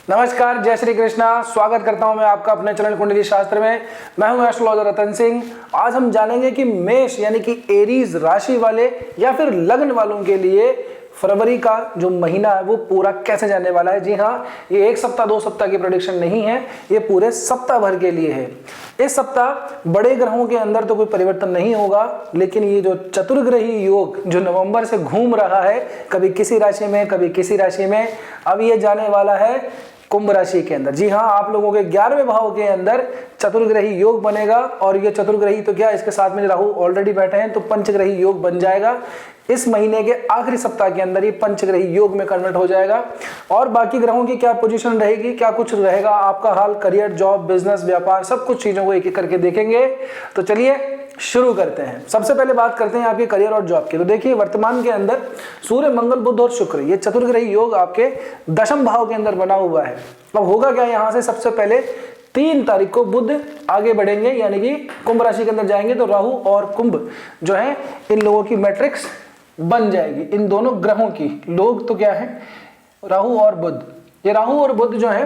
नमस्कार, जय श्री कृष्णा। स्वागत करता हूं मैं आपका अपने चैनल कुंडली शास्त्र में। मैं हूं एस्ट्रोलॉजर रतन सिंह। आज हम जानेंगे कि मेष यानी कि एरीज राशि वाले या फिर लग्न वालों के लिए फरवरी का जो महीना है वो पूरा कैसे जाने वाला है। जी हाँ, ये एक सप्ताह 2 सप्ताह की प्रेडिक्शन नहीं है, ये पूरे सप्ताह भर के लिए है। इस सप्ताह बड़े ग्रहों के अंदर तो कोई परिवर्तन नहीं होगा, लेकिन ये जो चतुर्ग्रही योग जो नवंबर से घूम रहा है, कभी किसी राशि में कभी किसी राशि में, अब ये जाने वाला है कुंभ राशि के अंदर। जी हाँ, आप लोगों के 11वें भाव के अंदर चतुर्ग्रही योग बनेगा। और ये चतुर्ग्रही तो क्या, इसके साथ में राहु ऑलरेडी बैठे हैं, तो पंचग्रही योग बन जाएगा। इस महीने के आखिरी सप्ताह के अंदर ये पंचग्रही योग में कन्वर्ट हो जाएगा। और बाकी ग्रहों की क्या पोजीशन रहेगी, क्या कुछ रहेगा आपका हाल, करियर, जॉब, बिजनेस, व्यापार, सब कुछ चीजों को एक एक करके देखेंगे। तो चलिए शुरू करते हैं। सबसे पहले बात करते हैं आपके करियर और जॉब की। तो देखिए, वर्तमान के अंदर सूर्य, मंगल, बुध और शुक्र, ये चतुर्ग्रही योग आपके 10वें भाव के अंदर बना हुआ है। अब होगा क्या, यहां से सबसे पहले 3 तारीख को बुध आगे बढ़ेंगे, यानी कि कुंभ राशि के अंदर जाएंगे। तो राहु और कुंभ जो है, इन लोगों की मैट्रिक्स बन जाएगी। इन दोनों ग्रहों की लोग तो क्या है, राहु और बुध। ये राहु और बुध जो है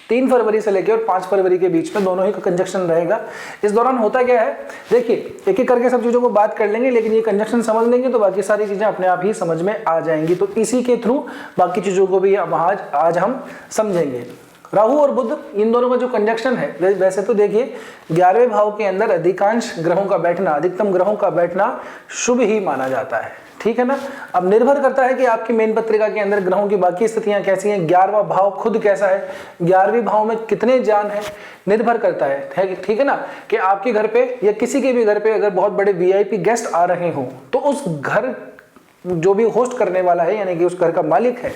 3 फरवरी से लेकर और 5 फरवरी के बीच में दोनों ही का कंजक्शन रहेगा। इस दौरान होता क्या है, देखिए एक एक करके सब चीजों को बात कर लेंगे, लेकिन ये कंजक्शन समझ लेंगे तो बाकी सारी चीजें अपने आप ही समझ में आ जाएंगी। तो इसी के थ्रू बाकी चीजों को भी आज हम समझेंगे। राहु और बुध, इन दोनों का जो कंजक्शन है, वैसे तो देखिए 11वें भाव के अंदर अधिकांश ग्रहों का बैठना, अधिकतम ग्रहों का बैठना शुभ ही माना जाता है, ठीक है ना। अब निर्भर करता है कि आपकी मेन पत्रिका के अंदर ग्रहों की बाकी स्थितियां कैसी हैं, 11वां भाव खुद कैसा है, 11वें भाव में कितने जान है, निर्भर करता है, ठीक है ना। कि आपके घर पे या किसी के भी घर पे अगर बहुत बड़े वीआईपी गेस्ट आ रहे हो, तो उस घर जो भी होस्ट करने वाला है, यानी कि उस घर का मालिक है,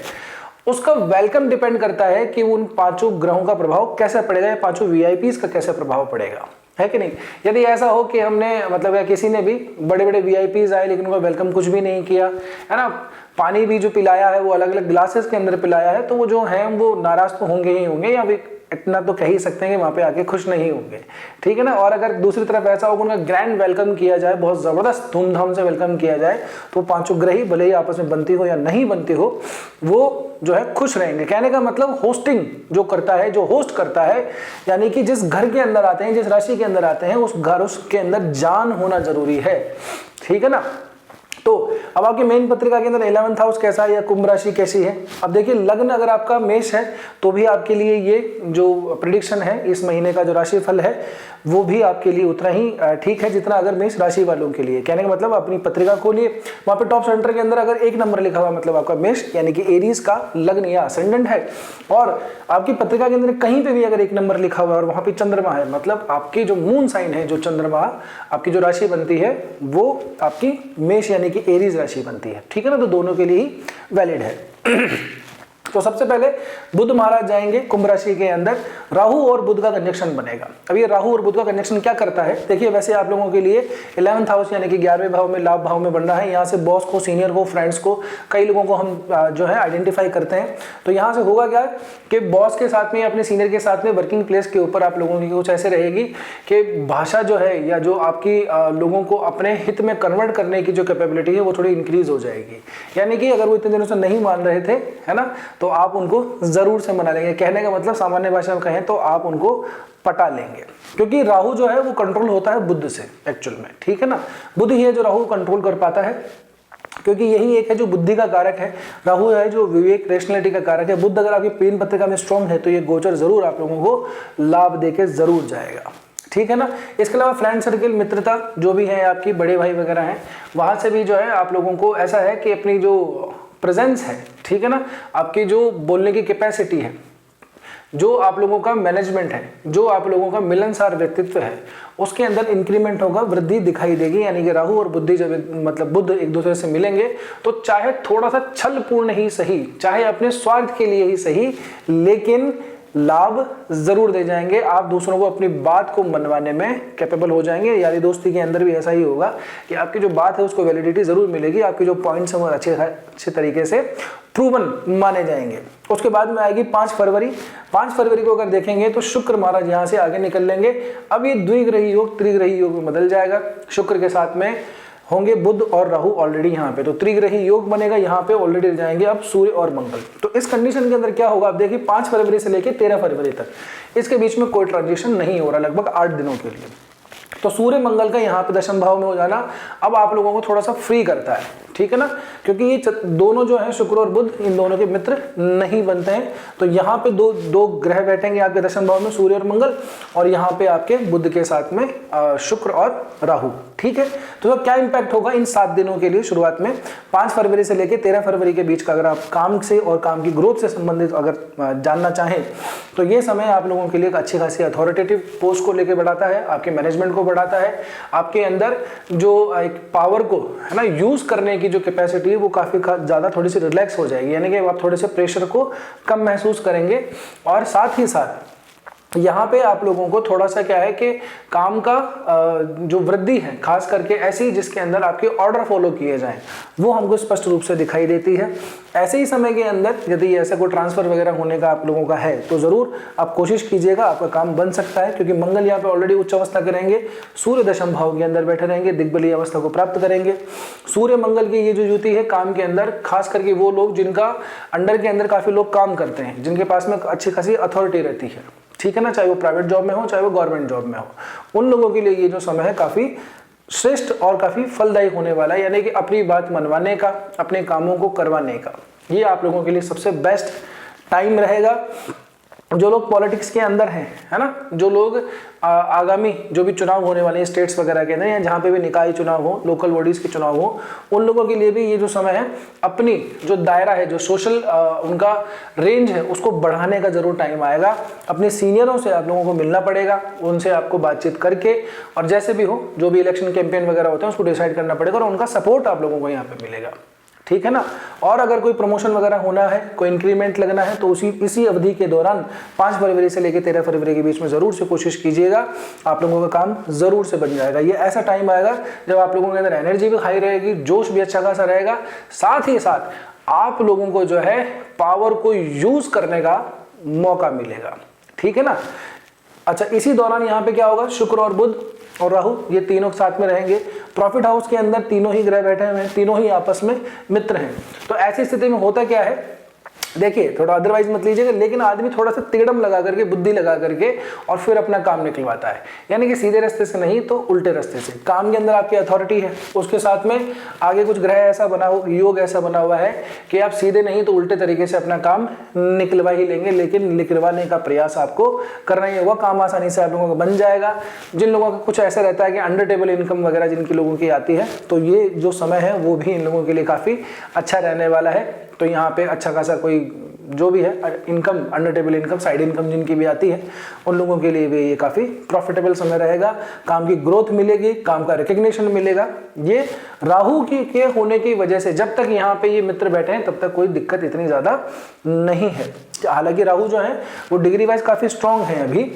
उसका वेलकम डिपेंड करता है कि उन 5 ग्रहों का प्रभाव कैसा पड़ेगा, या 5 वीआईपीज का कैसा प्रभाव पड़ेगा, है कि नहीं। यदि ऐसा हो कि हमने मतलब या किसी ने भी बड़े बड़े वीआईपीज आए लेकिन उनका वेलकम कुछ भी नहीं किया, है ना, पानी भी जो पिलाया है वो अलग अलग ग्लासेस के अंदर पिलाया है, तो वो जो है वो नाराज तो होंगे ही होंगे, या भी इतना तो कह ही सकते हैं कि वहां पे आके खुश नहीं होंगे, ठीक है ना। और अगर दूसरी तरफ ऐसा हो, उनका ग्रैंड वेलकम किया जाए, बहुत जबरदस्त धूमधाम से वेलकम किया जाए, तो 5 ग्रही भले ही आपस में बनती हो या नहीं बनती हो, वो जो है खुश रहेंगे। कहने का मतलब होस्टिंग जो करता है, जो होस्ट करता है, यानी कि जिस घर के अंदर आते हैं, जिस राशि के अंदर आते हैं, उस घर, उसके अंदर जान होना जरूरी है, ठीक है ना। तो अब आपकी मेन पत्रिका के अंदर 11th हाउस कैसा है या कुंभ राशि कैसी है। अब देखिए, लग्न अगर आपका मेष है तो भी आपके लिए ये जो प्रेडिक्शन है इस महीने का जो राशिफल है वो भी आपके लिए उतना ही ठीक है जितना अगर मेष राशि वालों के लिए। कहने का मतलब अपनी पत्रिका खोलिए, वहां पे टॉप सेंटर के अंदर अगर 1 नंबर लिखा हुआ मतलब आपका मेष यानी कि एरीज का लग्न या असेंडेंट है, और आपकी पत्रिका के अंदर कहीं पे भी अगर 1 नंबर लिखा हुआ है और वहां पे चंद्रमा है, मतलब आपकी जो मून साइन है, जो चंद्रमा आपकी जो राशि बनती है वो आपकी मेष यानी कि एरीज राशि बनती है, ठीक है ना। तो दोनों के लिए ही वैलिड है। तो सबसे पहले बुध महाराज जाएंगे कुंभ राशि के अंदर, राहु और बुध का कंजक्शन बनेगा। अब ये राहु और बुध का कंजक्शन क्या करता है, देखिए वैसे आप लोगों के लिए 11th हाउस यानी कि 11वें भाव में, लाभ भाव में बन रहा है। यहाँ से बॉस को, सीनियर को, फ्रेंड्स को, कई लोगों को हम जो है आइडेंटिफाई करते हैं। तो यहाँ से होगा क्या कि बॉस के साथ में, अपने सीनियर के साथ में, वर्किंग प्लेस के ऊपर आप लोगों की कुछ ऐसे रहेगी कि भाषा जो है या जो आपकी लोगों को अपने हित में कन्वर्ट करने की जो कैपेबिलिटी है वो थोड़ी इंक्रीज हो जाएगी। यानी कि अगर वो इतने दिनों से नहीं मान रहे थे, है ना, तो आप उनको जरूर से मना लेंगे। कहने का मतलब सामान्य भाषा में कहें तो आप उनको पटा लेंगे, क्योंकि राहु जो है वो कंट्रोल होता है बुध से एक्चुअल में, ठीक है ना। बुध ही है जो राहु कंट्रोल कर पाता है, क्योंकि यही एक है जो बुद्धि का कारक है। राहु है जो विवेक, रेशनलिटी का कारक है। बुध अगर आपकी पेन पत्रिका में स्ट्रॉन्ग है तो ये गोचर जरूर आप लोगों को लाभ देके जरूर जाएगा, ठीक है ना। इसके अलावा फ्रेंड सर्किल, मित्रता जो भी है, आपकी बड़े भाई वगैरह हैं, वहां से भी जो है आप लोगों को ऐसा है कि अपनी जो प्रेजेंस है, ठीक है ना, आपकी जो बोलने की कैपेसिटी है, जो आप लोगों का मैनेजमेंट है, जो आप लोगों का मिलनसार व्यक्तित्व है, उसके अंदर इंक्रीमेंट होगा, वृद्धि दिखाई देगी। यानी कि राहु और बुद्धि जब मतलब बुध एक दूसरे से मिलेंगे तो चाहे थोड़ा सा छल पूर्ण ही सही, चाहे अपने स्वार्थ के लिए ही सही, लेकिन लाभ जरूर दे जाएंगे। आप दूसरों को अपनी बात को मनवाने में कैपेबल हो जाएंगे। यारी दोस्ती के अंदर भी ऐसा ही होगा कि आपकी जो बात है उसको वैलिडिटी जरूर मिलेगी, आपके जो पॉइंट्स हैं वो अच्छे तरीके से प्रूवन माने जाएंगे। उसके बाद में आएगी 5 फरवरी। 5 फरवरी को अगर देखेंगे तो शुक्र महाराज यहाँ से आगे निकल लेंगे। अब ये द्विग्रही योग त्रिग्रही योग में बदल जाएगा। शुक्र के साथ में होंगे बुध और राहु ऑलरेडी यहाँ पे, तो त्रिग्रही योग बनेगा, यहाँ पे ऑलरेडी जाएंगे अब सूर्य और मंगल। तो इस कंडीशन के अंदर क्या होगा, आप देखिए 5 फरवरी से लेकर 13 फरवरी तक इसके बीच में कोई ट्रांजिशन नहीं हो रहा, लगभग 8 दिनों के लिए। तो सूर्य मंगल का यहाँ पे दशम भाव में हो जाना अब आप लोगों को थोड़ा सा फ्री करता है, ठीक है ना, क्योंकि ये दोनों जो है शुक्र और बुध, इन दोनों के मित्र नहीं बनते हैं। तो यहाँ पे दो ग्रह बैठेंगे आपके दशम भाव में, सूर्य और मंगल, और यहाँ पे आपके बुध के साथ में शुक्र और राहु, ठीक है। तो क्या इंपैक्ट होगा इन 7 दिनों के लिए, शुरुआत में 5 फरवरी से लेकर 13 फरवरी के बीच का अगर आप काम से और काम की ग्रोथ से संबंधित अगर जानना चाहें तो ये समय आप लोगों के लिए एक अच्छी खासी अथॉरिटेटिव पोस्ट को लेकर बढ़ाता है, आपके मैनेजमेंट को बढ़ाता है, आपके अंदर जो एक पावर को है ना यूज करने की जो कैपेसिटी है वो काफी ज्यादा थोड़ी सी रिलैक्स हो जाएगी, यानी कि आप थोड़े से प्रेशर को कम महसूस करेंगे। और साथ ही साथ यहाँ पे आप लोगों को थोड़ा सा क्या है कि काम का जो वृद्धि है, खास करके ऐसी जिसके अंदर आपके ऑर्डर फॉलो किए जाएं, वो हमको स्पष्ट रूप से दिखाई देती है। ऐसे ही समय के अंदर यदि ऐसा कोई ट्रांसफर वगैरह होने का आप लोगों का है तो जरूर आप कोशिश कीजिएगा, आपका काम बन सकता है, क्योंकि मंगल यहाँ पे ऑलरेडी उच्च अवस्था करेंगे, सूर्य दशम भाव के अंदर बैठे रहेंगे, दिग्बलीय अवस्था को प्राप्त करेंगे। सूर्य मंगल की ये जो युति है काम के अंदर, खास करके वो लोग जिनका अंडर के अंदर काफी लोग काम करते हैं, जिनके पास में अच्छी खासी अथॉरिटी रहती है, ठीक है ना, चाहे वो प्राइवेट जॉब में हो चाहे वो गवर्नमेंट जॉब में हो, उन लोगों के लिए ये जो समय है काफी श्रेष्ठ और काफी फलदायी होने वाला है, यानी कि अपनी बात मनवाने का, अपने कामों को करवाने का, ये आप लोगों के लिए सबसे बेस्ट टाइम रहेगा। जो लोग पॉलिटिक्स के अंदर हैं, है ना, जो लोग आगामी जो भी चुनाव होने वाले हैं स्टेट्स वगैरह के अंदर या जहाँ पे भी निकाय चुनाव हो, लोकल बॉडीज के चुनाव हो, उन लोगों के लिए भी ये जो समय है अपनी जो दायरा है, जो सोशल उनका रेंज है, उसको बढ़ाने का जरूर टाइम आएगा। अपने सीनियरों से आप लोगों को मिलना पड़ेगा, उनसे आपको बातचीत करके, और जैसे भी हो जो भी इलेक्शन कैंपेन वगैरह होते हैं उसको डिसाइड करना पड़ेगा, और उनका सपोर्ट आप लोगों को यहाँ पे मिलेगा, ठीक है ना। और अगर कोई प्रमोशन वगैरह होना है, कोई इंक्रीमेंट लगना है, तो इसी अवधि के दौरान 5 फरवरी से लेकर 13 फरवरी के बीच में जरूर से कोशिश कीजिएगा, आप लोगों का काम जरूर से बन जाएगा। ये ऐसा टाइम आएगा जब आप लोगों के अंदर एनर्जी भी हाई रहेगी, जोश भी अच्छा खासा रहेगा, साथ ही साथ आप लोगों को जो है पावर को यूज करने का मौका मिलेगा, ठीक है ना। अच्छा, इसी दौरान यहाँ पे क्या होगा, शुक्र और बुध और राहु ये तीनों साथ में रहेंगे। प्रॉफिट हाउस के अंदर तीनों ही ग्रह बैठे हुए हैं, तीनों ही आपस में मित्र हैं। तो ऐसी स्थिति में होता क्या है, देखिए थोड़ा अदरवाइज मत लीजिएगा, लेकिन आदमी थोड़ा सा तिगड़म लगा करके, बुद्धि लगा करके और फिर अपना काम निकलवाता है, यानी कि सीधे रास्ते से नहीं तो उल्टे रास्ते से। काम के अंदर आपकी अथॉरिटी है, उसके साथ में आगे कुछ ग्रह ऐसा बना हुआ, योग ऐसा बना हुआ है कि आप सीधे नहीं तो उल्टे तरीके से अपना काम निकलवा ही लेंगे, लेकिन निकलवाने का प्रयास आपको करना ही होगा। काम आसानी से आप लोगों का बन जाएगा। जिन लोगों का कुछ ऐसा रहता है कि अंडर टेबल इनकम वगैरह जिनकी लोगों की आती है, तो ये जो समय है वो भी इन लोगों के लिए काफी अच्छा रहने वाला है। तो यहाँ पे अच्छा खासा कोई जो भी है income, under table income, side income जिनकी भी आती है, उन लोगों के लिए भी ये काफी प्रॉफिटेबल समय रहेगा। काम की ग्रोथ मिलेगी, काम का रिकग्निशन मिलेगा। ये राहु के होने की वजह से जब तक यहाँ पे ये मित्र बैठे हैं तब तक कोई दिक्कत इतनी ज्यादा नहीं है। हालांकि राहु जो है वो डिग्री वाइज काफी स्ट्रांग है, अभी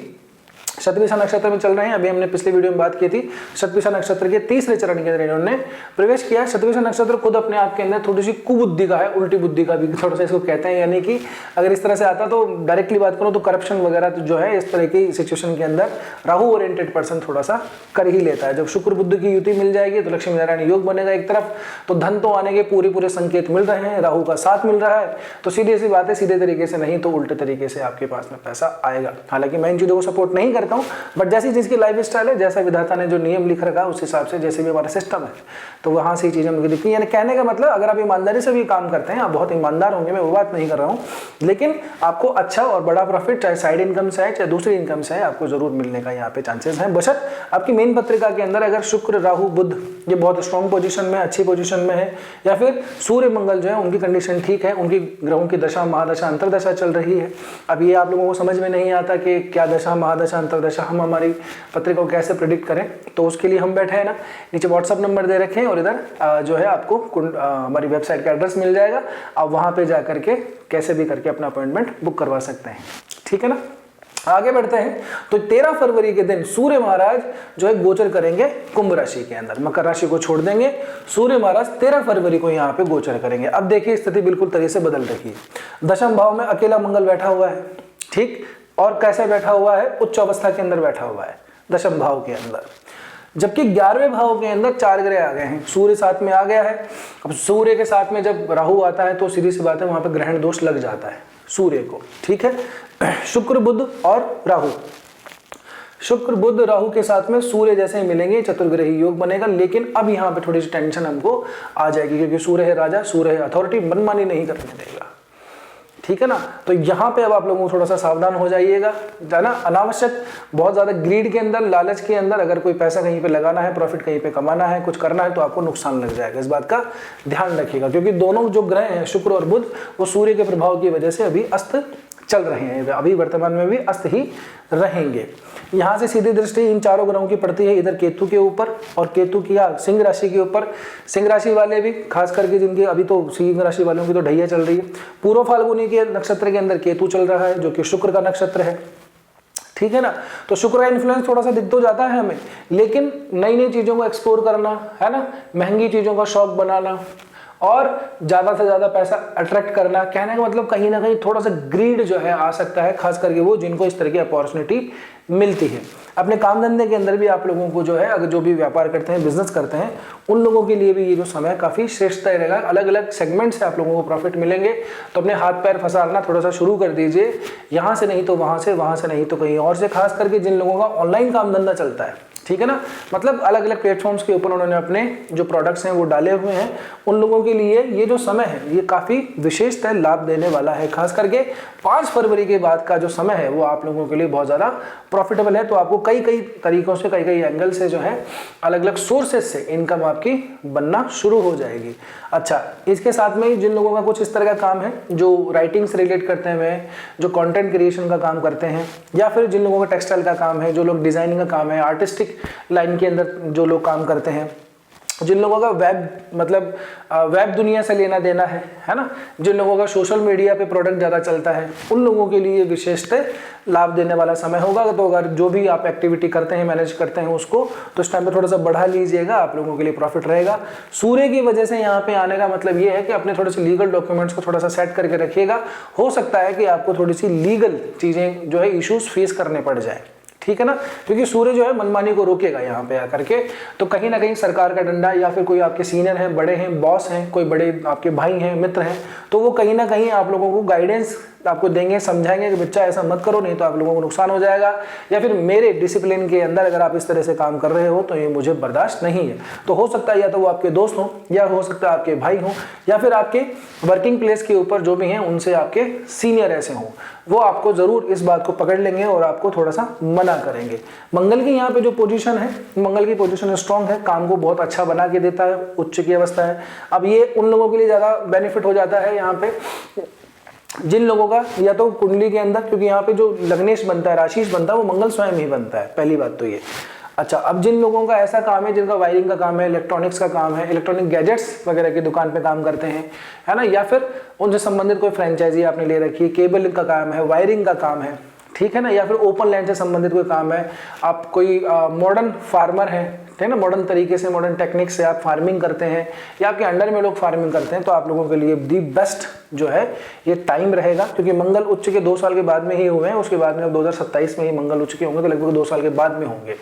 शतभिषा नक्षत्र में चल रहे हैं। अभी हमने पिछले वीडियो में बात की थी, शतभिषा नक्षत्र के तीसरे चरण के अंदर इन्होंने प्रवेश किया। शतभिषा नक्षत्र खुद अपने आप के अंदर थोड़ी सी कुबुद्धि का है, उल्टी बुद्धि का भी थोड़ा सा इसको कहते हैं, यानी कि अगर इस तरह से आता तो डायरेक्टली बात करो तो करप्शन वगैरह तो जो है इस तरह की सिचुएशन के अंदर राहु ओरिएंटेड पर्सन थोड़ा सा कर ही लेता है। जब शुक्र बुध की युति मिल जाएगी तो लक्ष्मी नारायण योग बनेगा एक तरफ, तो धन तो आने के पूरे संकेत मिल रहे हैं, राहु का साथ मिल रहा है, तो सीधी सी बात है, सीधे तरीके से नहीं तो उल्टे तरीके से आपके पास में पैसा आएगा। हालांकि मैं इन चीजों को सपोर्ट नहीं करता हूं, बट जैसी जिसकी लाइफ स्टाइल है, जैसा विधाता ने जो नियम लिख रखा है उस हिसाब से, जैसे भी हमारा सिस्टम है, तो वहां से चीजें मुझे दिखती है। यानी कहने का मतलब अगर आप ईमानदारी से भी काम करते हैं, आप बहुत ईमानदार होंगे, मैं वो बात नहीं कर रहा हूँ, लेकिन आपको अच्छा और बड़ा प्रॉफिट चाहे साइड इनकम से है चाहे दूसरी इनकम से है, आपको जरूर मिलने का यहाँ पे चांसेस हैं, बशर्त आपकी मेन पत्रिका के अंदर अगर शुक्र राहु बुध ये बहुत स्ट्रॉन्ग पोजीशन में, अच्छी पोजीशन में है, या फिर सूर्य मंगल जो है उनकी कंडीशन ठीक है, उनकी ग्रहों की दशा महादशा अंतरदशा चल रही है। अब ये आप लोगों को समझ में नहीं आता कि क्या दशा महादशा अंतरदशा हम हमारी पत्रिका को कैसे प्रेडिक्ट करें, तो उसके लिए हम बैठे हैं ना, नीचे व्हाट्सअप नंबर दे रखे हैं और इधर जो है आपको हमारी वेबसाइट का एड्रेस मिल जाएगा, आप वहां पे जा करके कैसे भी करके अपना अपॉइंटमेंट बुक करवा सकते हैं, ठीक है ना। आगे बढ़ते हैं, तो 13 फरवरी के दिन सूर्य महाराज जो है गोचर करेंगे कुंभ राशि के अंदर, मकर राशि को छोड़ देंगे, सूर्य महाराज 13 फरवरी को यहाँ पे गोचर करेंगे। अब देखिए स्थिति बिल्कुल तरह से बदल रही है। दशम भाव में अकेला मंगल बैठा हुआ है, ठीक, और कैसे बैठा हुआ है, उच्च अवस्था के अंदर बैठा हुआ है दशम भाव के अंदर। जबकि 11वें भाव के अंदर 4 ग्रह आ गए हैं, सूर्य साथ में आ गया है। अब सूर्य के साथ में जब राहु आता है तो सीधी सी बात है वहां पे ग्रहण दोष लग जाता है सूर्य को, ठीक है। शुक्र बुध और राहु, शुक्र बुध राहु के साथ में सूर्य जैसे ही मिलेंगे चतुर्ग्रही योग बनेगा। लेकिन अब यहाँ पे थोड़ी सी टेंशन हमको आ जाएगी, क्योंकि सूर्य है राजा, सूर्य है अथॉरिटी, मनमानी नहीं करने देगा, ठीक है ना। तो यहाँ पे अब आप लोगों को थोड़ा सा सावधान हो जाइएगा, है ना। अनावश्यक बहुत ज्यादा ग्रीड के अंदर, लालच के अंदर अगर कोई पैसा कहीं पे लगाना है, प्रॉफिट कहीं पे कमाना है, कुछ करना है, तो आपको नुकसान लग जाएगा। इस बात का ध्यान रखिएगा, क्योंकि दोनों जो ग्रह हैं शुक्र और बुध वो सूर्य के प्रभाव की वजह से अभी अस्त चल रहे हैं, अभी वर्तमान में भी अस्त ही रहेंगे। यहाँ से सीधी दृष्टि इन चारों ग्रहों की पड़ती है इधर केतु के ऊपर, और केतु की सिंह राशि के ऊपर। सिंह राशि वाले भी खास करके जिनके अभी तो सिंह राशि वालों की तो ढैया चल रही है। पूर्व फाल्गुनी के नक्षत्र के अंदर केतु चल रहा है, जो कि शुक्र का नक्षत्र है, ठीक है ना। तो शुक्र का इन्फ्लुएंस थोड़ा सा दिख तो जाता है हमें, लेकिन नई नई चीजों को एक्सप्लोर करना, है ना, महंगी चीजों का शौक बनाना और ज्यादा से ज्यादा पैसा अट्रैक्ट करना, कहने का मतलब कहीं ना कहीं थोड़ा सा ग्रीड जो है आ सकता है, खास करके वो जिनको इस तरह की अपॉर्चुनिटी मिलती है। अपने काम धंधे के अंदर भी आप लोगों को जो है, अगर जो भी व्यापार करते हैं, बिजनेस करते हैं, उन लोगों के लिए भी ये जो समय काफी श्रेष्ठ रहेगा। अलग अलग सेगमेंट से आप लोगों को प्रॉफिट मिलेंगे, तो अपने हाथ पैर फंसाना थोड़ा सा शुरू कर दीजिए, यहाँ से नहीं तो वहां से, वहां से नहीं तो कहीं और से। खास करके जिन लोगों का ऑनलाइन काम धंधा चलता है, ठीक है ना, मतलब अलग अलग प्लेटफॉर्म्स के ऊपर उन्होंने अपने जो प्रोडक्ट्स हैं वो डाले हुए हैं, उन लोगों के लिए ये जो समय है ये काफी विशेषतः लाभ देने वाला है। खास करके 5 फरवरी के बाद का जो समय है वो आप लोगों के लिए बहुत ज्यादा प्रॉफिटेबल है। तो आपको कई कई तरीकों से, कई कई एंगल से जो है, अलग अलग सोर्सेज से इनकम आपकी बनना शुरू हो जाएगी। अच्छा, इसके साथ में जिन लोगों का कुछ इस तरह का काम है, जो राइटिंग से रिलेट करते हैं, जो कंटेंट क्रिएशन का काम करते हैं, या फिर जिन लोगों का टेक्सटाइल का काम है, जो लोग डिजाइनिंग का काम है, आर्टिस्टिक लाइन के अंदर जो लोग काम करते हैं, जिन लोगों का वेब मतलब वेब दुनिया से लेना देना है ना, जिन लोगों का सोशल मीडिया पे प्रोडक्ट ज़्यादा चलता है, उन लोगों के लिए विशेषतः लाभ देने वाला समय होगा। तो अगर जो भी आप एक्टिविटी करते हैं, मैनेज करते हैं उसको, तो इस टाइम पे थोड़ा सा बढ़ा लीजिएगा, आप लोगों के लिए प्रॉफिट रहेगा। सूर्य की वजह से यहाँ पे आने का मतलब ये है कि अपने थोड़े से लीगल डॉक्यूमेंट्स को थोड़ा सा सेट करके रखिएगा। हो सकता है कि आपको थोड़ी सी लीगल चीज़ें जो है इश्यूज फेस करने पड़ जाए, ठीक है ना, क्योंकि सूर्य जो है मनमानी को रोकेगा यहाँ पे आकर के। तो कहीं ना कहीं सरकार का डंडा, या फिर कोई आपके सीनियर हैं, बड़े हैं, बॉस हैं, कोई बड़े आपके भाई हैं, मित्र हैं, तो वो कहीं ना कहीं आप लोगों को गाइडेंस आपको देंगे, समझाएंगे कि बच्चा ऐसा मत करो, नहीं तो आप लोगों को नुकसान हो जाएगा, या फिर मेरे डिसिप्लिन के अंदर अगर आप इस तरह से काम कर रहे हो तो ये मुझे बर्दाश्त नहीं है। तो हो सकता है या तो वो आपके दोस्त हों, या हो सकता है आपके भाई हों, या फिर आपके वर्किंग प्लेस के ऊपर जो भी हैं उनसे आपके सीनियर ऐसे हों, वो आपको जरूर इस बात को पकड़ लेंगे और आपको थोड़ा सा मना करेंगे। मंगल की यहाँ पे जो पोजीशन है, मंगल की पोजीशन स्ट्रांग है, काम को बहुत अच्छा बना के देता है, उच्च की अवस्था है। अब ये उन लोगों के लिए ज्यादा बेनिफिट हो जाता है यहाँ पे जिन लोगों का या तो कुंडली के अंदर, क्योंकि यहाँ पे जो लग्नेश बनता है, राशिश बनता है, वो मंगल स्वयं ही बनता है, पहली बात तो ये। अच्छा, अब जिन लोगों का ऐसा काम है, जिनका वायरिंग का काम है, इलेक्ट्रॉनिक्स का काम है, इलेक्ट्रॉनिक गैजेट्स वगैरह की दुकान पे काम करते हैं, है ना, या फिर उनसे संबंधित कोई फ्रेंचाइजी आपने ले रखी है, केबल का काम है, वायरिंग का काम है, ठीक है ना, या फिर ओपन लैंड से संबंधित कोई काम है, आप कोई मॉडर्न फार्मर है, ठीक है ना, मॉडर्न तरीके से, मॉडर्न टेक्निक से आप फार्मिंग करते हैं, या आपके अंडर में लोग फार्मिंग करते हैं, तो आप लोगों के लिए दी बेस्ट जो है ये टाइम रहेगा। क्योंकि मंगल उच्च के 2 साल के बाद में ही हुए हैं, उसके बाद में 2027 में ही मंगल उच्च के होंगे, तो लगभग 2 साल के बाद में होंगे।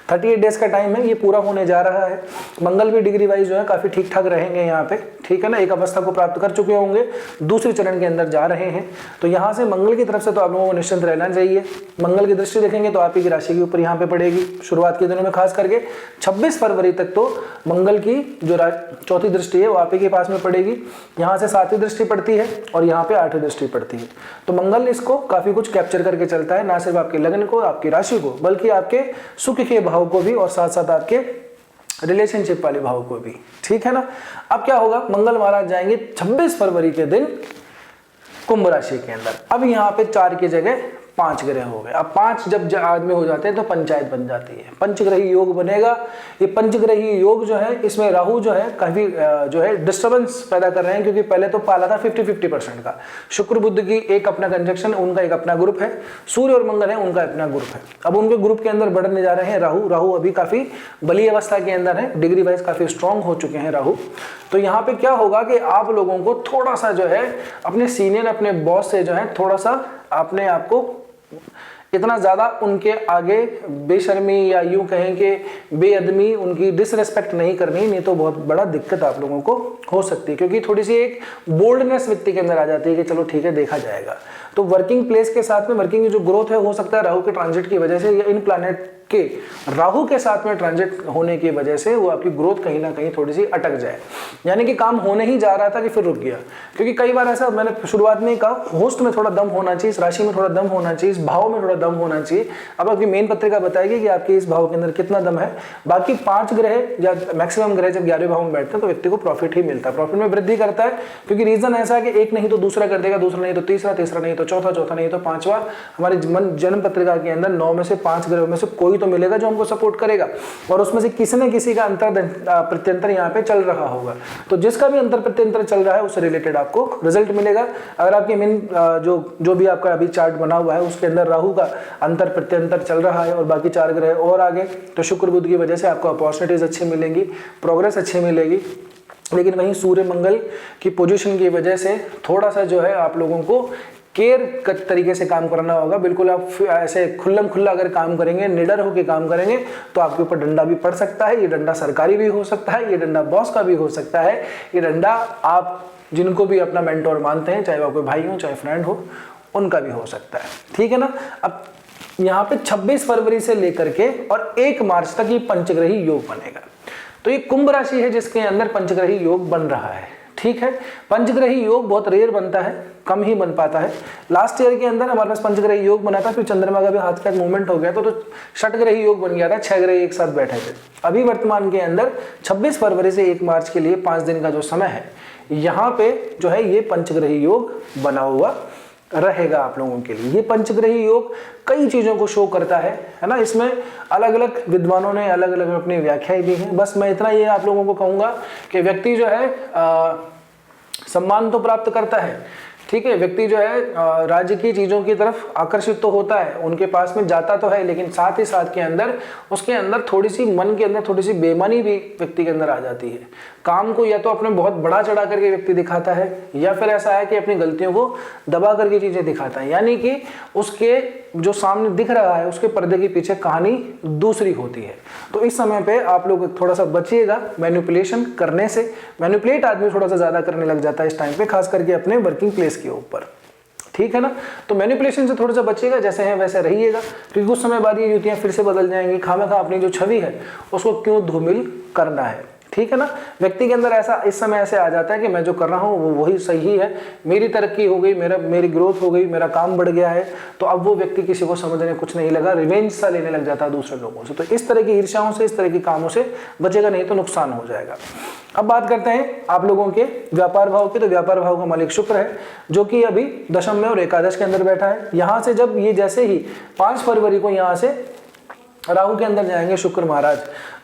38 डेज का टाइम है, ये पूरा होने जा रहा है। मंगल भी डिग्री वाइज जो है काफी ठीक ठाक रहेंगे यहाँ पे, ठीक है ना, एक अवस्था को प्राप्त कर चुके होंगे, दूसरे चरण के अंदर जा रहे हैं। तो यहाँ से मंगल की तरफ से तो आप लोगों को निश्चिंत रहना चाहिए। मंगल की दृष्टि देखेंगे तो आप ही की राशि के ऊपर यहाँ पे पड़ेगी शुरुआत के दिनों में, खास करके 26 फरवरी तक तो मंगल की जो चौथी दृष्टि है वो आप ही के पास में पड़ेगी। यहाँ से 7वीं दृष्टि पड़ती है और यहाँ पे 8वीं दृष्टि पड़ती है। तो मंगल इसको काफी कुछ कैप्चर करके चलता है, ना सिर्फ आपके लग्न को, आपकी राशि को, बल्कि आपके सुख के भाव को भी, और साथ साथ आपके रिलेशनशिप वाले भाव को भी, ठीक है ना। अब क्या होगा, मंगल महाराज जाएंगे 26 फरवरी के दिन कुंभ राशि के अंदर। अब यहाँ पे 4 की जगह 5 ग्रह हो गए। अब 5 जब आदमी हो जाते हैं तो पंचायत बन जाती है, पंचग्रही योग बनेगा। ये पंचग्रही योग जो है, इसमें राहु जो है काफी जो है डिस्टर्बेंस पैदा कर रहे हैं, क्योंकि पहले तो पाला था 50-50% का। शुक्र बुध की एक अपना कंजक्शन, उनका एक अपना ग्रुप है, सूर्य और मंगल है उनका अपना ग्रुप है। अब उनके ग्रुप के अंदर बढ़ने जा रहे हैं राहु अभी काफी बली अवस्था के अंदर है, डिग्री वाइज काफी स्ट्रॉन्ग हो चुके हैं राहु। तो यहाँ पे क्या होगा कि आप लोगों को थोड़ा सा जो है अपने सीनियर, अपने बॉस से जो है थोड़ा सा अपने आप को इतना ज़्यादा उनके आगे बेशर्मी या यूं कहें कि बेअदमी, उनकी डिसरेस्पेक्ट नहीं करनी, नहीं तो बहुत बड़ा दिक्कत आप लोगों को हो सकती है, क्योंकि थोड़ी सी एक बोल्डनेस व्यक्ति के अंदर आ जाती है कि चलो ठीक है देखा जाएगा। तो वर्किंग प्लेस के साथ में वर्किंग की जो ग्रोथ है हो सकता है राहु के ट्रांजिट की वजह से या इन प्लैनेट के राहु के साथ में ट्रांजिट होने की वजह से वो आपकी ग्रोथ कहीं ना कहीं थोड़ी सी अटक जाए, यानी कि काम होने ही जा रहा था कि फिर रुक गया। क्योंकि कई बार ऐसा मैंने शुरुआत में कहा, होस्ट में थोड़ा दम होना चाहिए, इस राशि में थोड़ा दम होना चाहिए, इस भाव में थोड़ा दम होना चाहिए। अब आपकी मेन पत्रिका बताएगी कि आपके इस भाव के अंदर कितना दम है। बाकी 5 ग्रह या मैक्सिमम ग्रह जब 11वें भाव में बैठते हैं तो व्यक्ति को प्रॉफिट ही मिलता है, प्रॉफिट में वृद्धि करता है। क्योंकि रीजन ऐसा है कि एक नहीं तो दूसरा कर देगा, दूसरा नहीं तो तीसरा, तीसरा नहीं तो चौथा, चौथा नहीं तो पांचवा। हमारी जन्म पत्रिका के अंदर 9 में से 5 ग्रहों में से कोई तो मिलेगा जो हमको सपोर्ट करेगा, और उसमें से किसी न किसी का अंतर प्रत्यंतर यहाँ पे चल रहा होगा। तो जिसका भी अंतर प्रत्यंतर चल रहा है उससे रिलेटेड आपको रिजल्ट मिलेगा। अगर आपकी मेन जो भी आपका अभी चार्ट बना हुआ है उसके अंदर राहु का अंतर प्रत्यंतर चल रहा है और बाकी 4 ग्रह और आगे, तो शुक्र बुध की वजह से आपको अपॉर्चुनिटीज अच्छी मिलेंगी, प्रोग्रेस अच्छी मिलेगी। लेकिन वहीं सूर्य मंगल की पोजीशन की वजह से थोड़ा सा जो है आप लोगों को केयर तरीके से काम करना होगा। बिल्कुल आप ऐसे खुल्लम खुल्ला अगर काम करेंगे, निडर होकर काम करेंगे तो आपके ऊपर डंडा भी पड़ सकता है। ये डंडा सरकारी भी हो सकता है, ये डंडा बॉस का भी हो सकता है, ये डंडा आप जिनको भी अपना मेंटोर मानते हैं, चाहे वो कोई भाई हो चाहे फ्रेंड हो, उनका भी हो सकता है। ठीक है ना। अब यहाँ पे 26 फरवरी से लेकर के और 1 मार्च तक ये पंचग्रही योग बनेगा। तो ये कुंभ राशि है जिसके अंदर पंचग्रही योग बन रहा है। ठीक है, पंचग्रही योग बहुत रेयर बनता है, कम ही बन पाता है। लास्ट ईयर के अंदर हमारे पास पंचग्रही योग बना था, फिर चंद्रमा का भी हाथ का एक मूवमेंट हो गया तो षटग्रही योग बन गया था, 6 ग्रह एक साथ बैठे थे। अभी वर्तमान के अंदर 26 फरवरी से 1 मार्च के लिए 5 दिन का जो समय है, यहाँ पे जो है ये पंचग्रही योग बना हुआ रहेगा आप लोगों के लिए। ये पंचग्रही योग कई चीजों को शो करता है ना। इसमें अलग अलग विद्वानों ने अलग अलग अपनी व्याख्याएं दी हैं। बस मैं इतना ये आप लोगों को कहूंगा कि व्यक्ति जो है सम्मान तो प्राप्त करता है, ठीक है, व्यक्ति जो है राज्य की चीजों की तरफ आकर्षित तो होता है, उनके पास में जाता तो है, लेकिन साथ ही साथ के अंदर उसके अंदर थोड़ी सी मन के अंदर थोड़ी सी बेईमानी भी व्यक्ति के अंदर आ जाती है। काम को या तो अपने बहुत बड़ा चढ़ा करके व्यक्ति दिखाता है, या फिर ऐसा है कि अपनी गलतियों को दबा करके चीजें दिखाता है, यानी कि उसके जो सामने दिख रहा है उसके पर्दे के पीछे कहानी दूसरी होती है। तो इस समय पे आप लोग थोड़ा सा बचिएगा मैनिपुलेशन करने से। मैनिपुलेट आदमी थोड़ा सा ज्यादा करने लग जाता है इस टाइम पे, खास करके अपने वर्किंग प्लेस के ऊपर। ठीक है ना। तो मैनिपुलेशन से थोड़ा सा बचिएगा, जैसे है वैसे रहिएगा, क्योंकि कुछ समय बाद ये युतियां फिर से बदल जाएंगी। खामखा अपनी जो छवि है उसको क्यों धूमिल करना है। ठीक है ना। व्यक्ति के अंदर ऐसा इस समय ऐसे आ जाता है कि मैं जो कर रहा हूँ वो वही सही है, मेरी तरक्की हो गई, मेरी ग्रोथ हो गई, मेरा काम बढ़ गया है, तो अब वो व्यक्ति किसी को समझने कुछ नहीं लगा, रिवेंज सा लेने लग जाता है दूसरे लोगों से। तो इस तरह की ईर्ष्याओं से, इस तरह के कामों से बचेगा, नहीं तो नुकसान हो जाएगा। अब बात करते हैं आप लोगों के व्यापार भाव की। तो व्यापार भाव का मालिक शुक्र है, जो कि अभी दशम में और एकादश के अंदर बैठा है। यहाँ से जब ये जैसे ही 5 फरवरी को यहाँ से राहु के अंदर जाएंगे शुक्र महाराज,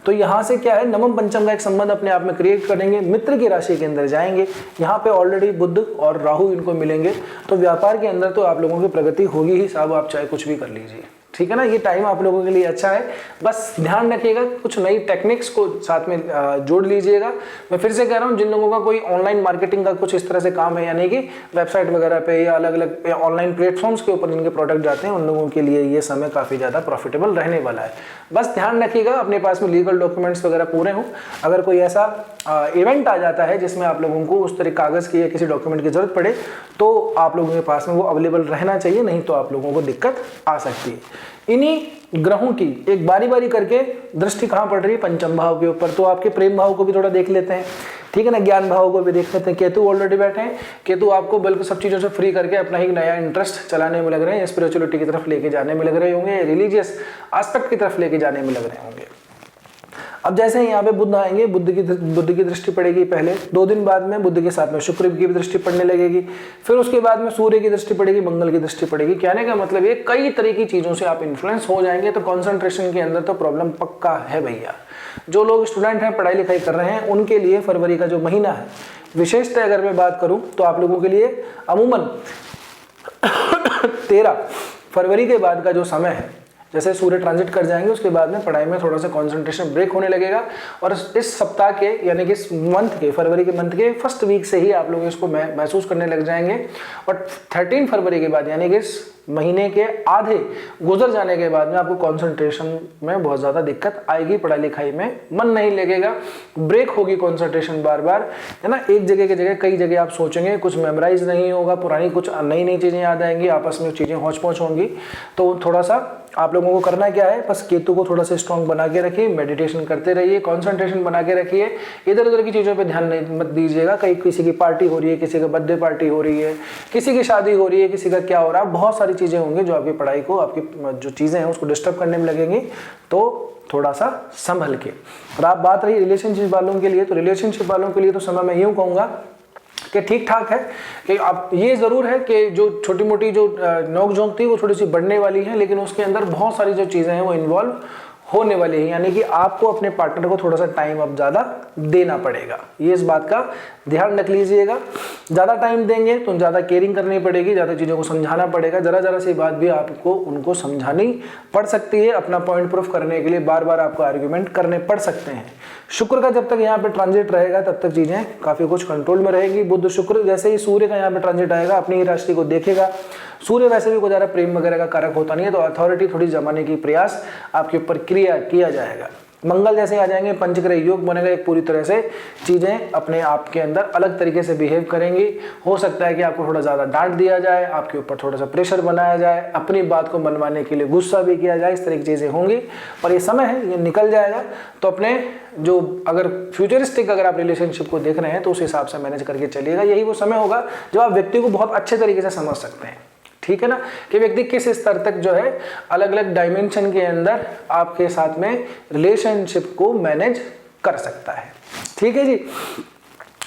तो यहाँ से क्या है, नवम पंचम का एक संबंध अपने आप में क्रिएट करेंगे, मित्र की राशि के अंदर जाएंगे। यहाँ पे ऑलरेडी बुध और राहु इनको मिलेंगे, तो व्यापार के अंदर तो आप लोगों की प्रगति होगी ही साहब, आप चाहे कुछ भी कर लीजिए। ठीक है ना। ये टाइम आप लोगों के लिए अच्छा है, बस ध्यान रखिएगा, कुछ नई टेक्निक्स को साथ में जोड़ लीजिएगा। मैं फिर से कह रहा हूँ, जिन लोगों का कोई ऑनलाइन मार्केटिंग का कुछ इस तरह से काम है, यानी कि वेबसाइट वगैरह पे या अलग अलग ऑनलाइन प्लेटफॉर्म्स के ऊपर जिनके प्रोडक्ट जाते हैं, उन लोगों के लिए ये समय काफ़ी ज़्यादा प्रॉफिटेबल रहने वाला है। बस ध्यान रखिएगा अपने पास में लीगल डॉक्यूमेंट्स वगैरह पूरे हों। अगर कोई ऐसा इवेंट आ जाता है जिसमें आप लोगों को उस तरह कागज़ की या किसी डॉक्यूमेंट की जरूरत पड़े, तो आप लोगों के पास में वो अवेलेबल रहना चाहिए, नहीं तो आप लोगों को दिक्कत आ सकती है। इन्हीं ग्रहों की एक बारी बारी करके दृष्टि कहाँ पड़ रही है, पंचम भाव के ऊपर। तो आपके प्रेम भाव को भी थोड़ा देख लेते हैं, ठीक है ना, ज्ञान भाव को भी देख लेते हैं। केतु ऑलरेडी बैठे हैं, केतु आपको बिल्कुल सब चीज़ों से फ्री करके अपना ही नया इंटरेस्ट चलाने में लग रहे हैं, स्पिरिचुअलिटी की तरफ लेके जाने में लग रहे होंगे, रिलीजियस एस्पेक्ट की तरफ लेके जाने में लग रहे होंगे। अब जैसे यहाँ पे बुध आएंगे, बुध की दृष्टि पड़ेगी पहले, 2 दिन बाद में बुध के साथ में शुक्र की भी दृष्टि पड़ने लगेगी, फिर उसके बाद में सूर्य की दृष्टि पड़ेगी, मंगल की दृष्टि पड़ेगी। कहने का मतलब ये कई तरह की चीजों से आप इन्फ्लुएंस हो जाएंगे, तो कंसंट्रेशन के अंदर तो प्रॉब्लम पक्का है भैया। जो लोग स्टूडेंट हैं, पढ़ाई लिखाई कर रहे हैं, उनके लिए फरवरी का जो महीना है, विशेषतः अगर मैं बात करूं तो आप लोगों के लिए अमूमन 13 फरवरी के बाद का जो समय है, जैसे सूर्य ट्रांजिट कर जाएंगे उसके बाद में पढ़ाई में थोड़ा सा कंसंट्रेशन ब्रेक होने लगेगा, और इस सप्ताह के यानी कि इस मंथ के, फरवरी के मंथ के फर्स्ट वीक से ही आप लोग इसको महसूस करने लग जाएंगे। और 13 फरवरी के बाद यानी कि इस महीने के आधे गुजर जाने के बाद में आपको कंसंट्रेशन में बहुत ज़्यादा दिक्कत आएगी, पढ़ाई लिखाई में मन नहीं लगेगा, ब्रेक होगी कंसंट्रेशन बार बार, है ना। एक जगह की जगह कई जगह आप सोचेंगे, कुछ मेमोराइज नहीं होगा, पुरानी कुछ नई नई चीज़ें याद आएंगी, आपस में चीज़ें हौच पौच होंगी। तो थोड़ा सा आप लोगों को करना क्या है, बस केतु को थोड़ा सा स्ट्रॉन्ग बना के रखिए, मेडिटेशन करते रहिए, कंसंट्रेशन बना के रखिए, इधर उधर की चीज़ों पे ध्यान नहीं मत दीजिएगा। कहीं किसी की पार्टी हो रही है, किसी का बर्थडे पार्टी हो रही है, किसी की शादी हो रही है, किसी का क्या हो रहा है, बहुत सारी चीज़ें होंगी जो आपकी पढ़ाई को, आपकी जो चीज़ें हैं उसको डिस्टर्ब करने में लगेंगी। तो थोड़ा सा संभल के। और आप बात रही रिलेशनशिप वालों के लिए, तो रिलेशनशिप वालों के लिए तो समय मैं यूँ कहूँगा कि ठीक ठाक है, कि आप ये ज़रूर है कि जो छोटी मोटी जो नोक झोंक थी वो थोड़ी सी बढ़ने वाली है, लेकिन उसके अंदर बहुत सारी जो चीज़ें हैं वो इन्वॉल्व होने वाली है, यानी कि आपको अपने पार्टनर को थोड़ा सा टाइम अब ज़्यादा देना पड़ेगा। ये इस बात का ध्यान रख लीजिएगा। ज़्यादा टाइम देंगे तो ज़्यादा केयरिंग करनी पड़ेगी, ज़्यादा चीज़ों को समझाना पड़ेगा, ज़रा सी बात भी आपको उनको समझानी पड़ सकती है, अपना पॉइंट प्रूफ करने के लिए बार बार आपको आर्ग्यूमेंट करने पड़ सकते हैं। शुक्र का जब तक यहाँ पे ट्रांजिट रहेगा तब तक चीज़ें काफ़ी कुछ कंट्रोल में रहेगी। बुध शुक्र जैसे ही सूर्य का यहाँ पे ट्रांजिट आएगा अपनी ही राशि को देखेगा। सूर्य वैसे भी कोई ज़्यादा प्रेम वगैरह का कारक होता नहीं है, तो अथॉरिटी थोड़ी जमाने की प्रयास आपके ऊपर किया जाएगा। मंगल जैसे आ जाएंगे, पंचग्रह योग बनेगा, एक पूरी तरह से चीज़ें अपने आप के अंदर अलग तरीके से बिहेव करेंगी। हो सकता है कि आपको थोड़ा ज़्यादा डांट दिया जाए, आपके ऊपर थोड़ा सा प्रेशर बनाया जाए, अपनी बात को मनवाने के लिए गुस्सा भी किया जाए, इस तरह की चीज़ें होंगी। पर ये समय है, ये निकल जाएगा। तो अपने जो अगर फ्यूचरिस्टिक अगर आप रिलेशनशिप को देख रहे हैं तो उस हिसाब से मैनेज करके चलिएगा। यही वो समय होगा जब आप व्यक्ति को बहुत अच्छे तरीके से समझ सकते हैं, ठीक है ना, कि व्यक्ति किस स्तर तक जो है अलग अलग डायमेंशन के अंदर आपके साथ में रिलेशनशिप को मैनेज कर सकता है। ठीक है जी।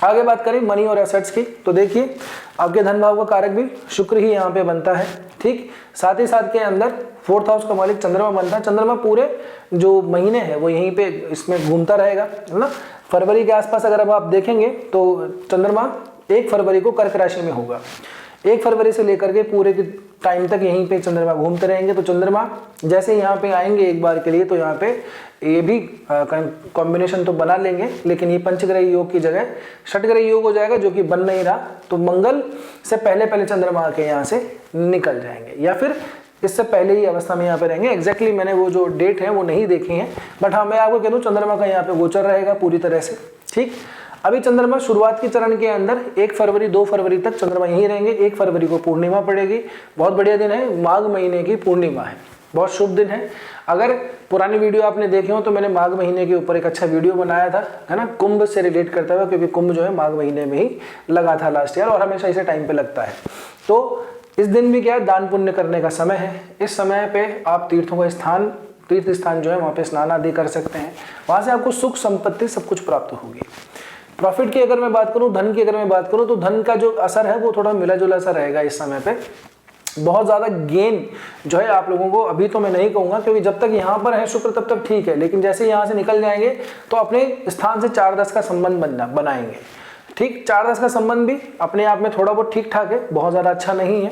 आगे बात करें मनी और एसेट्स की, तो देखिए आपके धन भाव का कारक भी शुक्र ही यहाँ पे बनता है। ठीक, साथ ही साथ के अंदर 4th हाउस का मालिक चंद्रमा बनता है। चंद्रमा पूरे जो महीने हैं वो यहीं पे इसमें घूमता रहेगा, है ना। फरवरी के आसपास अगर अब आप देखेंगे तो चंद्रमा 1 फरवरी को कर्क राशि में होगा। 1 फरवरी से लेकर के पूरे के टाइम तक यहीं पे चंद्रमा घूमते रहेंगे। तो चंद्रमा जैसे यहाँ पे आएंगे एक बार के लिए, तो यहाँ पे ये भी कॉम्बिनेशन तो बना लेंगे, लेकिन ये पंचग्रह योग की जगह षटग्रह योग हो जाएगा, जो कि बन नहीं रहा। तो मंगल से पहले चंद्रमा आके यहाँ से निकल जाएंगे, या फिर इससे पहले ही अवस्था में यहाँ पे रहेंगे। एग्जैक्टली मैंने वो जो डेट है वो नहीं देखी है, बट हाँ मैं आपको कह दूँ चंद्रमा का यहाँ पे गोचर रहेगा पूरी तरह से। ठीक, अभी चंद्रमा शुरुआत के चरण के अंदर 1 फरवरी 2 फरवरी तक चंद्रमा यहीं रहेंगे। 1 फरवरी को पूर्णिमा पड़ेगी, बहुत बढ़िया दिन है, माघ महीने की पूर्णिमा है, बहुत शुभ दिन है। अगर पुरानी वीडियो आपने देखे हो तो मैंने माघ महीने के ऊपर एक अच्छा वीडियो बनाया था, है ना, कुंभ से रिलेट करता हुआ, क्योंकि कुंभ जो है माघ महीने में ही लगा था लास्ट ईयर, और हमेशा इसे टाइम पे लगता है। तो इस दिन भी क्या है, दान पुण्य करने का समय है। इस समय पे आप तीर्थ स्थान जो है वहाँ पे स्नान आदि कर सकते हैं, वहाँ से आपको सुख संपत्ति सब कुछ प्राप्त होगी। प्रॉफिट की अगर मैं बात करूं, धन की अगर मैं बात करूं, तो धन का जो असर है वो थोड़ा मिला जुला सा रहेगा इस समय पे। बहुत ज़्यादा गेन जो है आप लोगों को अभी तो मैं नहीं कहूँगा, क्योंकि जब तक यहाँ पर है शुक्र तब तक ठीक है, लेकिन जैसे यहाँ से निकल जाएंगे तो अपने स्थान से 4-10 का संबंध बनाएंगे। ठीक, 4-10 का संबंध भी अपने आप में थोड़ा बहुत ठीक ठाक है, बहुत ज़्यादा अच्छा नहीं है,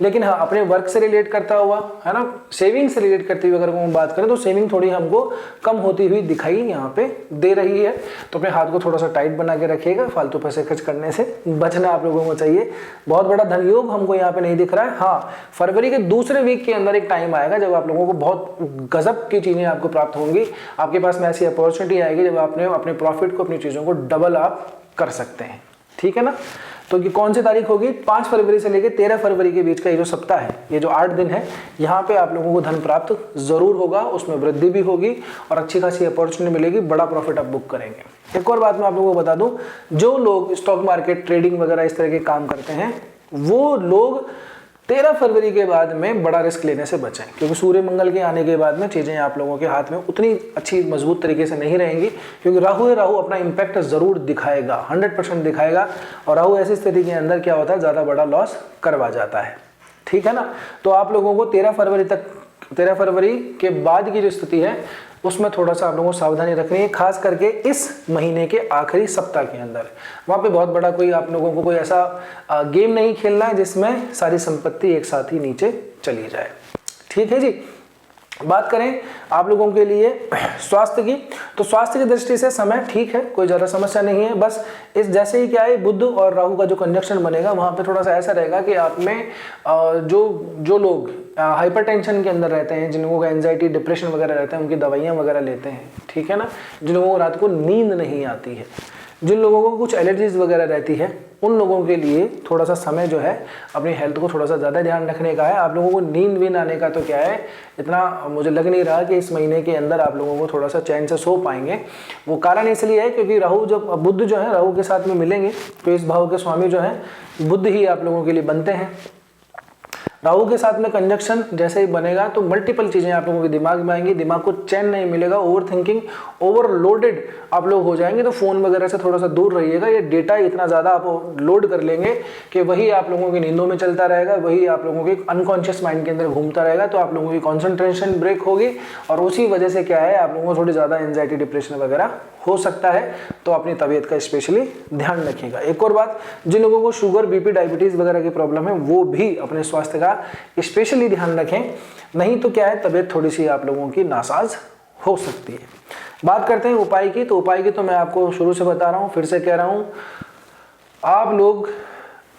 लेकिन हाँ अपने वर्क से रिलेट करता हुआ, है ना, सेविंग से रिलेट करते हुए अगर हम बात करें तो सेविंग थोड़ी हमको कम होती हुई दिखाई यहाँ पे दे रही है। तो अपने हाथ को थोड़ा सा टाइट बना के रखिएगा, फालतू पैसे खर्च करने से बचना आप लोगों को चाहिए। बहुत बड़ा धन योग हमको यहाँ पे नहीं दिख रहा है। हाँ, फरवरी के दूसरे वीक के अंदर एक टाइम आएगा जब आप लोगों को बहुत गजब की चीज़ें आपको प्राप्त होंगी। आपके पास में ऐसी अपॉर्चुनिटी आएगी जब आपने अपने प्रॉफिट को, अपनी चीज़ों को डबल आप कर सकते हैं। ठीक है ना। तो ये कौन सी तारीख होगी, 5 फरवरी से लेकर 13 फरवरी के बीच का ये जो सप्ताह है, ये जो 8 दिन है, यहाँ पे आप लोगों को धन प्राप्त जरूर होगा, उसमें वृद्धि भी होगी और अच्छी खासी अपॉर्चुनिटी मिलेगी, बड़ा प्रॉफिट आप बुक करेंगे। एक और बात मैं आप लोगों को बता दूं, जो लोग स्टॉक मार्केट ट्रेडिंग वगैरह इस तरह के काम करते हैं वो लोग 13 फरवरी के बाद में बड़ा रिस्क लेने से बचें, क्योंकि सूर्य मंगल के आने के बाद में चीज़ें आप लोगों के हाथ में उतनी अच्छी मजबूत तरीके से नहीं रहेंगी, क्योंकि राहु अपना इम्पैक्ट ज़रूर दिखाएगा, 100% दिखाएगा। और राहु ऐसी स्थिति के अंदर क्या होता है, ज़्यादा बड़ा लॉस करवा जाता है। ठीक है ना। तो आप लोगों को 13 फरवरी के बाद की जो स्थिति है उसमें थोड़ा सा आप लोगों को सावधानी रखनी है, खास करके इस महीने के आखिरी सप्ताह के अंदर। वहाँ पे बहुत बड़ा कोई आप लोगों को कोई ऐसा गेम नहीं खेलना है जिसमें सारी संपत्ति एक साथ ही नीचे चली जाए। ठीक है जी। बात करें आप लोगों के लिए स्वास्थ्य की, तो स्वास्थ्य की दृष्टि से समय ठीक है, कोई ज़्यादा समस्या नहीं है। बस इस जैसे ही क्या है बुध और राहु का जो कंजक्शन बनेगा वहाँ पे थोड़ा सा ऐसा रहेगा कि आप में जो लोग हाइपरटेंशन के अंदर रहते हैं, जिन लोगों को एंजाइटी डिप्रेशन वगैरह रहते हैं, उनकी दवाइयाँ वगैरह लेते हैं, ठीक है ना। जिन लोगों को रात को नींद नहीं आती है, जिन लोगों को कुछ एलर्जीज वगैरह रहती है, उन लोगों के लिए थोड़ा सा समय जो है अपनी हेल्थ को थोड़ा सा ज़्यादा ध्यान रखने का है। आप लोगों को नींद वींद आने का तो क्या है, इतना मुझे लग नहीं रहा कि इस महीने के अंदर आप लोगों को थोड़ा सा चैन से सो पाएंगे। वो कारण इसलिए है क्योंकि राहु जब बुध जो है राहु के साथ में मिलेंगे तो इस भाव के स्वामी जो है बुध ही आप लोगों के लिए बनते हैं। राहु के साथ में कंजक्शन जैसे ही बनेगा तो मल्टीपल चीजें आप लोगों के दिमाग में आएंगी, दिमाग को चैन नहीं मिलेगा, ओवर थिंकिंग, ओवरलोडेड आप लोग हो जाएंगे। तो फोन वगैरह से थोड़ा सा दूर रहिएगा, ये डेटा इतना ज्यादा आप लोड कर लेंगे कि वही आप लोगों की नींदों में चलता रहेगा, वही आप लोगों के अनकॉन्शियस माइंड के अंदर घूमता रहेगा। तो आप लोगों की कॉन्सेंट्रेशन ब्रेक होगी और उसी वजह से क्या है आप लोगों को थोड़ी ज्यादा एंजाइटी डिप्रेशन वगैरह हो सकता है। तो अपनी तबीयत का स्पेशली ध्यान रखिएगा। एक और बात, जिन लोगों को शुगर बीपी डायबिटीज वगैरह की प्रॉब्लम है वो भी अपने स्वास्थ्य का स्पेशली ध्यान रखें, नहीं तो क्या है तबीयत थोड़ी सी आप लोगों की नासाज हो सकती है। बात करते हैं उपाय की, तो उपाय की तो मैं आपको शुरू से बता रहा हूं, फिर से कह रहा हूं, आप लोग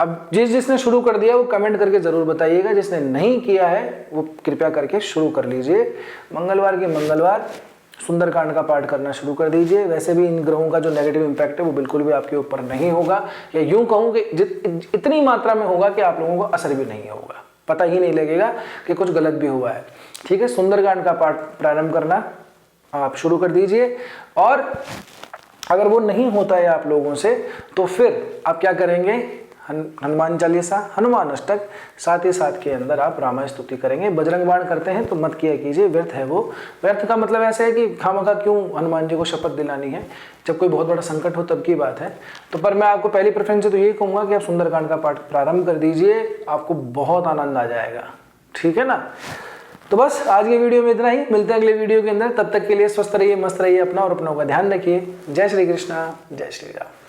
अब जिसने शुरू कर दिया वो कमेंट करके जरूर बताइएगा, जिसने नहीं किया है वो कृपया करके शुरू कर लीजिए। मंगलवार के मंगलवार सुंदरकांड का पाठ करना शुरू कर दीजिए। वैसे भी इन ग्रहों का जो नेगेटिव इंपैक्ट है वो बिल्कुल भी आपके ऊपर नहीं होगा, या यूं कहूं कि इतनी मात्रा में होगा कि आप लोगों को असर भी नहीं होगा, पता ही नहीं लगेगा कि कुछ गलत भी हुआ है। ठीक है, सुंदरकांड का पाठ प्रारंभ करना आप शुरू कर दीजिए। और अगर वो नहीं होता है आप लोगों से तो फिर आप क्या करेंगे, हनुमान चालीसा, हनुमान अष्टक, साथ ही साथ के अंदर आप रामायण स्तुति करेंगे। बजरंग बाण करते हैं तो मत किया कीजिए, व्यर्थ है वो। व्यर्थ का मतलब ऐसे है कि खामखा क्यों हनुमान जी को शपथ दिलानी है, जब कोई बहुत बड़ा संकट हो तब की बात है। तो पर मैं आपको पहली प्रेफरेंस तो यही कहूंगा कि आप सुंदरकांड का पाठ प्रारंभ कर दीजिए, आपको बहुत आनंद आ जाएगा। ठीक है ना। तो बस आज की वीडियो में इतना ही, मिलते हैं अगले वीडियो के अंदर। तब तक के लिए स्वस्थ रहिए, मस्त रहिए, अपना और अपनों का ध्यान रखिए। जय श्री कृष्णा, जय श्री राम।